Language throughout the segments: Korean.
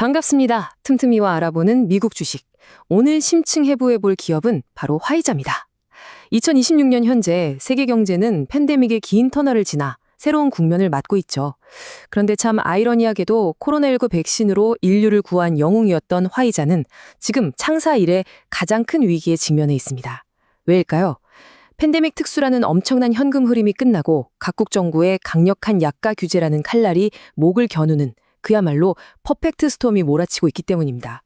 반갑습니다. 틈틈이와 알아보는 미국 주식. 오늘 심층 해부해볼 기업은 바로 화이자입니다. 2026년 현재 세계 경제는 팬데믹의 긴 터널을 지나 새로운 국면을 맞고 있죠. 그런데 참 아이러니하게도 코로나19 백신으로 인류를 구한 영웅이었던 화이자는 지금 창사 이래 가장 큰 위기에 직면해 있습니다. 왜일까요? 팬데믹 특수라는 엄청난 현금 흐름이 끝나고 각국 정부의 강력한 약가 규제라는 칼날이 목을 겨누는 그야말로 퍼펙트 스톰이 몰아치고 있기 때문입니다.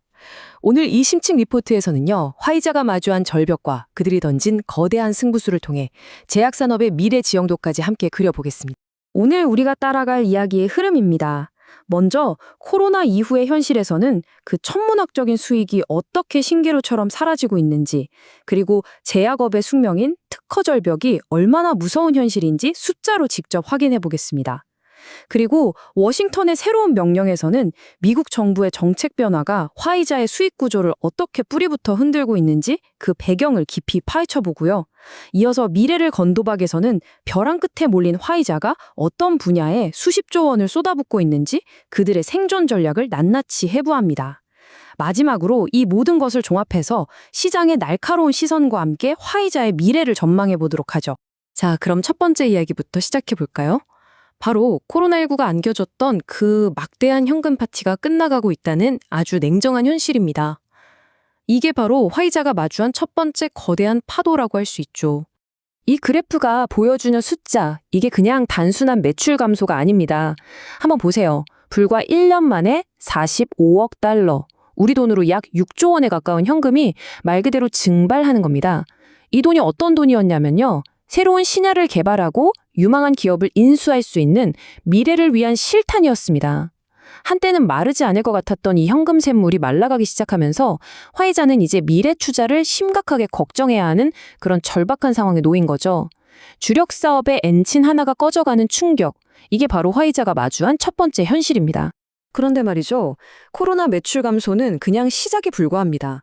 오늘 이 심층 리포트에서는요, 화이자가 마주한 절벽과 그들이 던진 거대한 승부수를 통해 제약산업의 미래 지형도까지 함께 그려보겠습니다. 오늘 우리가 따라갈 이야기의 흐름입니다. 먼저 코로나 이후의 현실에서는 그 천문학적인 수익이 어떻게 신기루처럼 사라지고 있는지, 그리고 제약업의 숙명인 특허 절벽이 얼마나 무서운 현실인지 숫자로 직접 확인해 보겠습니다. 그리고 워싱턴의 새로운 명령에서는 미국 정부의 정책 변화가 화이자의 수익 구조를 어떻게 뿌리부터 흔들고 있는지 그 배경을 깊이 파헤쳐 보고요. 이어서 미래를 건 도박에서는 벼랑 끝에 몰린 화이자가 어떤 분야에 수십조 원을 쏟아붓고 있는지 그들의 생존 전략을 낱낱이 해부합니다. 마지막으로 이 모든 것을 종합해서 시장의 날카로운 시선과 함께 화이자의 미래를 전망해 보도록 하죠. 자, 그럼 첫 번째 이야기부터 시작해 볼까요? 바로 코로나19가 안겨줬던 그 막대한 현금 파티가 끝나가고 있다는 아주 냉정한 현실입니다. 이게 바로 화이자가 마주한 첫 번째 거대한 파도라고 할 수 있죠. 이 그래프가 보여주는 숫자, 이게 그냥 단순한 매출 감소가 아닙니다. 한번 보세요. 불과 1년 만에 45억 달러, 우리 돈으로 약 6조 원에 가까운 현금이 말 그대로 증발하는 겁니다. 이 돈이 어떤 돈이었냐면요. 새로운 신약을 개발하고 유망한 기업을 인수할 수 있는 미래를 위한 실탄이었습니다. 한때는 마르지 않을 것 같았던 이 현금 샘물이 말라가기 시작하면서 화이자는 이제 미래 투자를 심각하게 걱정해야 하는 그런 절박한 상황에 놓인 거죠. 주력 사업의 엔진 하나가 꺼져가는 충격, 이게 바로 화이자가 마주한 첫 번째 현실입니다. 그런데 말이죠. 코로나 매출 감소는 그냥 시작에 불과합니다.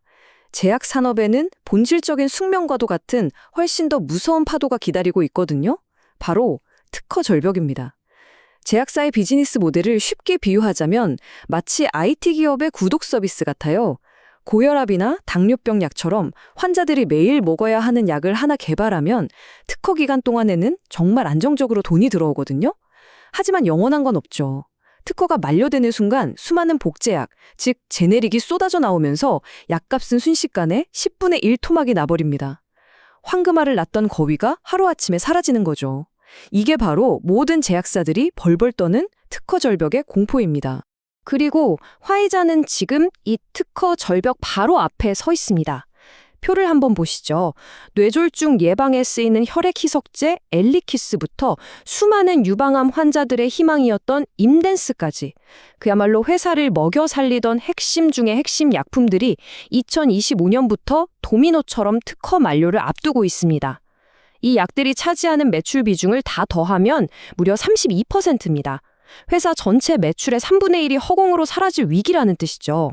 제약 산업에는 본질적인 숙명과도 같은 훨씬 더 무서운 파도가 기다리고 있거든요. 바로 특허 절벽입니다. 제약사의 비즈니스 모델을 쉽게 비유하자면 마치 IT 기업의 구독 서비스 같아요. 고혈압이나 당뇨병 약처럼 환자들이 매일 먹어야 하는 약을 하나 개발하면 특허 기간 동안에는 정말 안정적으로 돈이 들어오거든요. 하지만 영원한 건 없죠. 특허가 만료되는 순간 수많은 복제약, 즉 제네릭이 쏟아져 나오면서 약값은 순식간에 10분의 1 토막이 나버립니다. 황금알을 낳던 거위가 하루아침에 사라지는 거죠. 이게 바로 모든 제약사들이 벌벌 떠는 특허 절벽의 공포입니다. 그리고 화이자는 지금 이 특허 절벽 바로 앞에 서 있습니다. 표를 한번 보시죠. 뇌졸중 예방에 쓰이는 혈액 희석제 엘리키스부터 수많은 유방암 환자들의 희망이었던 임덴스까지 그야말로 회사를 먹여 살리던 핵심 중의 핵심 약품들이 2025년부터 도미노처럼 특허 만료를 앞두고 있습니다. 이 약들이 차지하는 매출 비중을 다 더하면 무려 32%입니다. 회사 전체 매출의 3분의 1이 허공으로 사라질 위기라는 뜻이죠.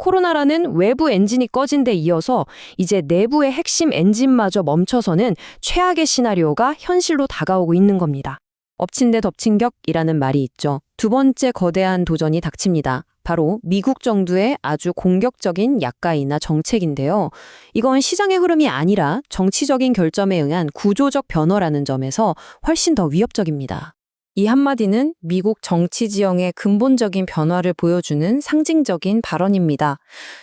코로나라는 외부 엔진이 꺼진 데 이어서 이제 내부의 핵심 엔진마저 멈춰서는 최악의 시나리오가 현실로 다가오고 있는 겁니다. 엎친 데 덮친 격이라는 말이 있죠. 두 번째 거대한 도전이 닥칩니다. 바로 미국 정부의 아주 공격적인 약가이나 정책인데요. 이건 시장의 흐름이 아니라 정치적인 결점에 의한 구조적 변화라는 점에서 훨씬 더 위협적입니다. 이 한마디는 미국 정치 지형의 근본적인 변화를 보여주는 상징적인 발언입니다.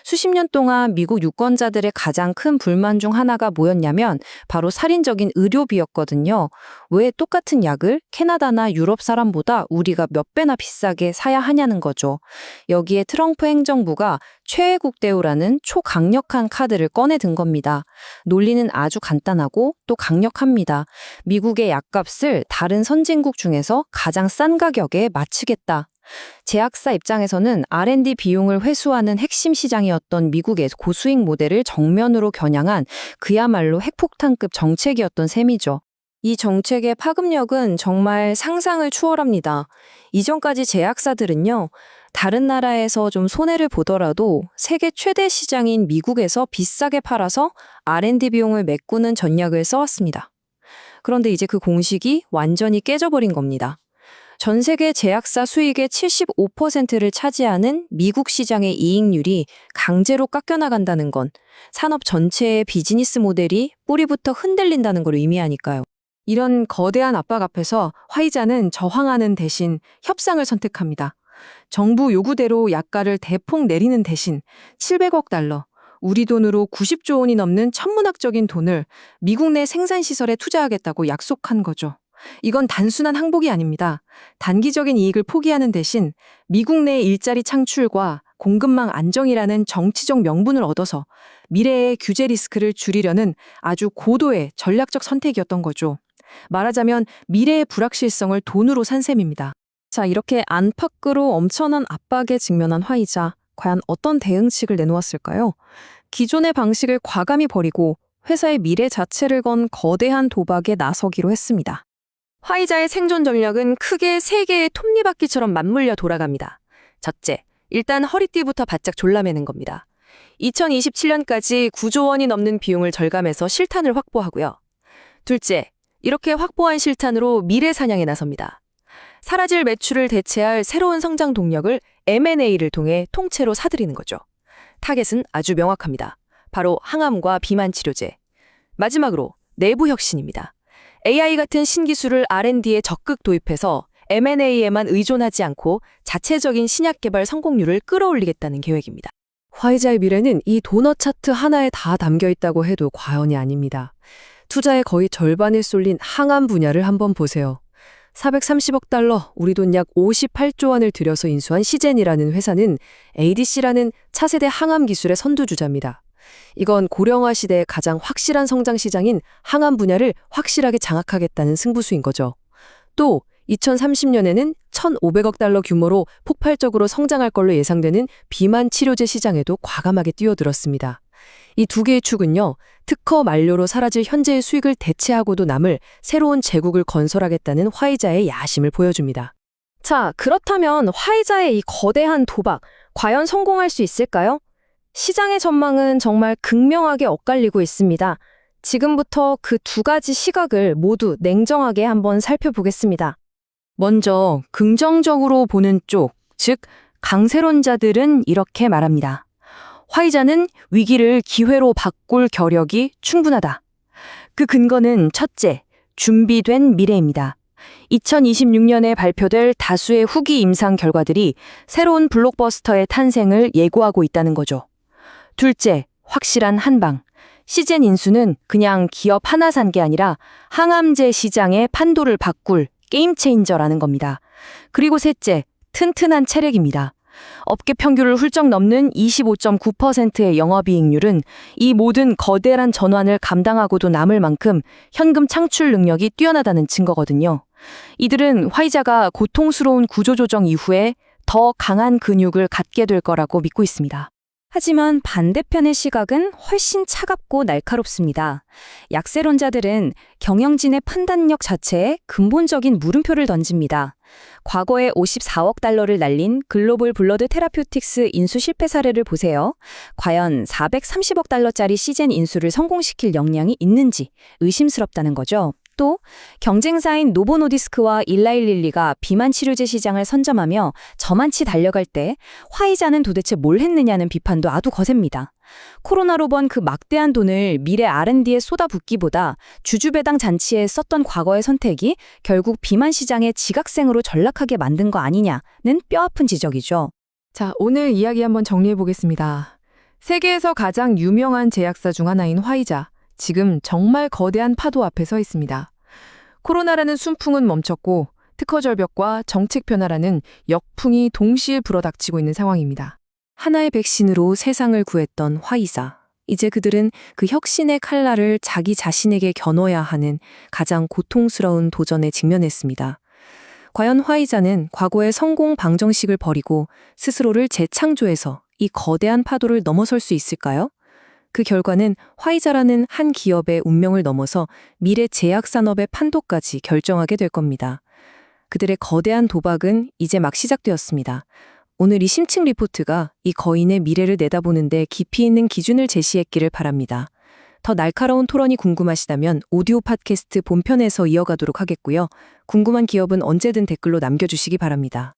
수십 년 동안 미국 유권자들의 가장 큰 불만 중 하나가 뭐였냐면 바로 살인적인 의료비였거든요. 왜 똑같은 약을 캐나다나 유럽 사람보다 우리가 몇 배나 비싸게 사야 하냐는 거죠. 여기에 트럼프 행정부가 최애국 대우라는 초강력한 카드를 꺼내든 겁니다. 논리는 아주 간단하고 또 강력합니다. 미국의 약값을 다른 선진국 중에서 가장 싼 가격에 맞추겠다. 제약사 입장에서는 R&D 비용을 회수하는 핵심 시장이었던 미국의 고수익 모델을 정면으로 겨냥한 그야말로 핵폭탄급 정책이었던 셈이죠. 이 정책의 파급력은 정말 상상을 초월합니다. 이전까지 제약사들은요, 다른 나라에서 좀 손해를 보더라도 세계 최대 시장인 미국에서 비싸게 팔아서 R&D 비용을 메꾸는 전략을 써왔습니다. 그런데 이제 그 공식이 완전히 깨져버린 겁니다. 전 세계 제약사 수익의 75%를 차지하는 미국 시장의 이익률이 강제로 깎여나간다는 건 산업 전체의 비즈니스 모델이 뿌리부터 흔들린다는 걸 의미하니까요. 이런 거대한 압박 앞에서 화이자는 저항하는 대신 협상을 선택합니다. 정부 요구대로 약가를 대폭 내리는 대신 700억 달러, 우리 돈으로 90조 원이 넘는 천문학적인 돈을 미국 내 생산시설에 투자하겠다고 약속한 거죠. 이건 단순한 항복이 아닙니다. 단기적인 이익을 포기하는 대신 미국 내 일자리 창출과 공급망 안정이라는 정치적 명분을 얻어서 미래의 규제 리스크를 줄이려는 아주 고도의 전략적 선택이었던 거죠. 말하자면 미래의 불확실성을 돈으로 산 셈입니다. 자, 이렇게 안팎으로 엄청난 압박에 직면한 화이자, 과연 어떤 대응책을 내놓았을까요? 기존의 방식을 과감히 버리고 회사의 미래 자체를 건 거대한 도박에 나서기로 했습니다. 화이자의 생존 전략은 크게 세 개의 톱니바퀴처럼 맞물려 돌아갑니다. 첫째, 일단 허리띠부터 바짝 졸라매는 겁니다. 2027년까지 9조 원이 넘는 비용을 절감해서 실탄을 확보하고요. 둘째, 이렇게 확보한 실탄으로 미래 사냥에 나섭니다. 사라질 매출을 대체할 새로운 성장 동력을 M&A를 통해 통째로 사들이는 거죠. 타겟은 아주 명확합니다. 바로 항암과 비만 치료제. 마지막으로 내부 혁신입니다. AI 같은 신기술을 R&D에 적극 도입해서 M&A에만 의존하지 않고 자체적인 신약 개발 성공률을 끌어올리겠다는 계획입니다. 화이자의 미래는 이 도넛 차트 하나에 다 담겨 있다고 해도 과언이 아닙니다. 투자의 거의 절반을 쏠린 항암 분야를 한번 보세요. 430억 달러, 우리 돈 약 58조 원을 들여서 인수한 시젠이라는 회사는 ADC라는 차세대 항암 기술의 선두주자입니다. 이건 고령화 시대의 가장 확실한 성장 시장인 항암 분야를 확실하게 장악하겠다는 승부수인 거죠. 또 2030년에는 1,500억 달러 규모로 폭발적으로 성장할 걸로 예상되는 비만 치료제 시장에도 과감하게 뛰어들었습니다. 이 두 개의 축은요, 특허 만료로 사라질 현재의 수익을 대체하고도 남을 새로운 제국을 건설하겠다는 화이자의 야심을 보여줍니다. 자, 그렇다면 화이자의 이 거대한 도박, 과연 성공할 수 있을까요? 시장의 전망은 정말 극명하게 엇갈리고 있습니다. 지금부터 그 두 가지 시각을 모두 냉정하게 한번 살펴보겠습니다. 먼저 긍정적으로 보는 쪽, 즉 강세론자들은 이렇게 말합니다. 화이자는 위기를 기회로 바꿀 겨력이 충분하다. 그 근거는 첫째, 준비된 미래입니다. 2026년에 발표될 다수의 후기 임상 결과들이 새로운 블록버스터의 탄생을 예고하고 있다는 거죠. 둘째, 확실한 한방. 시젠 인수는 그냥 기업 하나 산 게 아니라 항암제 시장의 판도를 바꿀 게임 체인저라는 겁니다. 그리고 셋째, 튼튼한 체력입니다. 업계 평균을 훌쩍 넘는 25.9%의 영업이익률은 이 모든 거대한 전환을 감당하고도 남을 만큼 현금 창출 능력이 뛰어나다는 증거거든요. 이들은 화이자가 고통스러운 구조조정 이후에 더 강한 근육을 갖게 될 거라고 믿고 있습니다. 하지만 반대편의 시각은 훨씬 차갑고 날카롭습니다. 약세론자들은 경영진의 판단력 자체에 근본적인 물음표를 던집니다. 과거에 54억 달러를 날린 글로벌 블러드 테라퓨틱스 인수 실패 사례를 보세요. 과연 430억 달러짜리 시젠 인수를 성공시킬 역량이 있는지 의심스럽다는 거죠. 또 경쟁사인 노보노디스크와 일라일릴리가 비만 치료제 시장을 선점하며 저만치 달려갈 때 화이자는 도대체 뭘 했느냐는 비판도 아주 거셉니다. 코로나로 번 그 막대한 돈을 미래 R&D에 쏟아붓기보다 주주배당 잔치에 썼던 과거의 선택이 결국 비만 시장의 지각생으로 전락하게 만든 거 아니냐는 뼈아픈 지적이죠. 자, 오늘 이야기 한번 정리해 보겠습니다. 세계에서 가장 유명한 제약사 중 하나인 화이자. 지금 정말 거대한 파도 앞에 서 있습니다. 코로나라는 순풍은 멈췄고 특허 절벽과 정책 변화라는 역풍이 동시에 불어닥치고 있는 상황입니다. 하나의 백신으로 세상을 구했던 화이자. 이제 그들은 그 혁신의 칼날을 자기 자신에게 겨눠야 하는 가장 고통스러운 도전에 직면했습니다. 과연 화이자는 과거의 성공 방정식을 버리고 스스로를 재창조해서 이 거대한 파도를 넘어설 수 있을까요? 그 결과는 화이자라는 한 기업의 운명을 넘어서 미래 제약 산업의 판도까지 결정하게 될 겁니다. 그들의 거대한 도박은 이제 막 시작되었습니다. 오늘 이 심층 리포트가 이 거인의 미래를 내다보는데 깊이 있는 기준을 제시했기를 바랍니다. 더 날카로운 토론이 궁금하시다면 오디오 팟캐스트 본편에서 이어가도록 하겠고요. 궁금한 기업은 언제든 댓글로 남겨주시기 바랍니다.